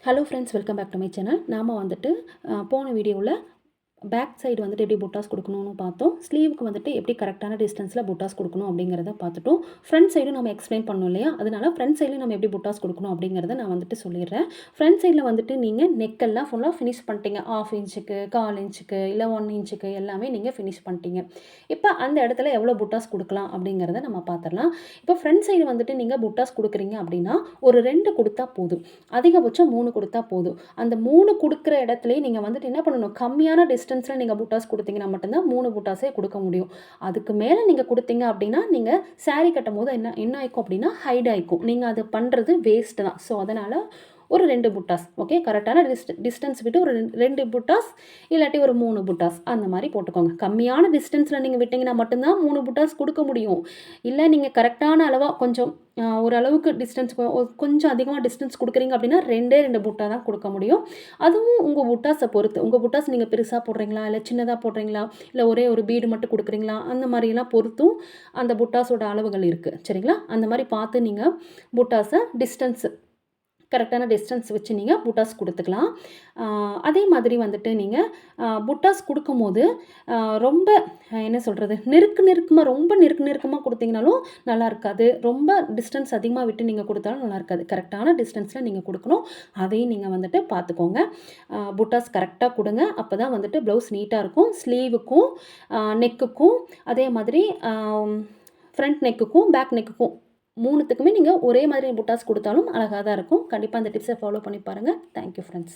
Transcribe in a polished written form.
Hello friends, welcome back to my channel. நாம் வந்துட்டு போன வீடியோவில் பேக் சைடு வந்துட்டு எப்படி புட்டாஸ் கொடுக்கணும்னு பார்த்தோம். ஸ்லீவுக்கு வந்துட்டு எப்படி கரெக்டான டிஸ்டன்ஸில் புட்டாஸ் கொடுக்கணும் அப்படிங்கிறத பார்த்துட்டோம். ஃப்ரண்ட் சைடும் நம்ம எக்ஸ்பிளைன் பண்ணோம் இல்லையா, அதனால் ஃப்ரண்ட் சைடில் நம்ம எப்படி புட்டாஸ் கொடுக்கணும் அப்படிங்கிறத நான் வந்துட்டு சொல்லிடுறேன். ஃப்ரண்ட் சைடில் வந்துட்டு நீங்கள் நெக்கெல்லாம் ஃபுல்லாக ஃபினிஷ் பண்ணிட்டீங்க. 1/2 இன்ச்சுக்கு, 1/4 இன்ச்சுக்கு, இல்லை 1 இன்ச்சுக்கு எல்லாமே நீங்கள் ஃபினிஷ் பண்ணிட்டீங்க. இப்போ அந்த இடத்துல எவ்வளோ புட்டாஸ் கொடுக்கலாம் அப்படிங்கிறத நம்ம பார்த்துடலாம். இப்போ ஃப்ரண்ட் சைடு வந்துட்டு நீங்கள் புட்டாஸ் கொடுக்குறீங்க அப்படின்னா ஒரு 2 கொடுத்தா போதும், அதிகபட்சம் 3 கொடுத்தா போதும். அந்த 3 கொடுக்குற இடத்துலையே நீங்கள் வந்துட்டு என்ன பண்ணணும், கம்மியான டிஸ்டன்ஸில் நீங்கள் புட்டாஸ் கொடுத்தீங்கன்னா மட்டும்தான் 3 புட்டாஸே கொடுக்க முடியும். அதுக்கு மேலே நீங்கள் கொடுத்தீங்க அப்படின்னா நீங்கள் சாரீ கட்டும் போது என்ன ஆயிக்கும் அப்படின்னா ஹைட் ஆயிக்கும். நீங்கள் அது பண்ணுறது வேஸ்ட்டு தான். ஸோ அதனால் ஒரு 2 புட்டாஸ், ஓகே, கரெக்டான டிஸ்டன்ஸ் விட்டு ஒரு 2 புட்டாஸ் இல்லாட்டி ஒரு 3 புட்டாஸ் அந்த மாதிரி போட்டுக்கோங்க. கம்மியான டிஸ்டன்ஸில் நீங்கள் விட்டிங்கன்னா மட்டும்தான் 3 புட்டாஸ் கொடுக்க முடியும். இல்லை நீங்கள் கரெக்டான அளவாக கொஞ்சம் ஓரளவுக்கு டிஸ்டன்ஸ் கொஞ்சம் அதிகமாக டிஸ்டன்ஸ் கொடுக்குறீங்க அப்படின்னா 2 புட்டா தான் கொடுக்க முடியும். அதுவும் உங்கள் புட்டாஸை பொறுத்து. உங்கள் புட்டாஸ் நீங்கள் பெருசாக போடுறீங்களா, இல்லை சின்னதாக போடுறீங்களா, இல்லை ஒரே ஒரு பீடு மட்டும் கொடுக்குறீங்களா, அந்த மாதிரிலாம் பொறுத்தும் அந்த புட்டாஸோட அளவுகள் இருக்குது. சரிங்களா? அந்த மாதிரி பார்த்து நீங்கள் புட்டாஸை கரெக்டான டிஸ்டன்ஸ் வச்சு நீங்கள் புட்டாஸ் கொடுத்துக்கலாம். அதே மாதிரி வந்துட்டு நீங்கள் புட்டாஸ் கொடுக்கும்போது ரொம்ப என்ன சொல்கிறது, ரொம்ப நெருக்கமாக கொடுத்தீங்கனாலும் நல்லா இருக்காது. ரொம்ப டிஸ்டன்ஸ் அதிகமாக விட்டு நீங்கள் கொடுத்தாலும் நல்லா இருக்காது. கரெக்டான டிஸ்டன்ஸில் நீங்கள் கொடுக்கணும். அதையும் நீங்கள் வந்துட்டு பார்த்துக்கோங்க. புட்டாஸ் கரெக்டாக கொடுங்க. அப்போ தான் வந்துட்டு ப்ளவுஸ் நீட்டாக இருக்கும். ஸ்லீவுக்கும் நெக்குக்கும் அதே மாதிரி ஃப்ரண்ட் நெக்குக்கும் பேக் நெக்குக்கும் 3த்துக்குமே நீங்கள் ஒரே மாதிரி புட்டாஸ் கொடுத்தாலும் அழகாக தான் இருக்கும். கண்டிப்பாக அந்த டிப்ஸை ஃபாலோ பண்ணி பாருங்கள். Thank you friends.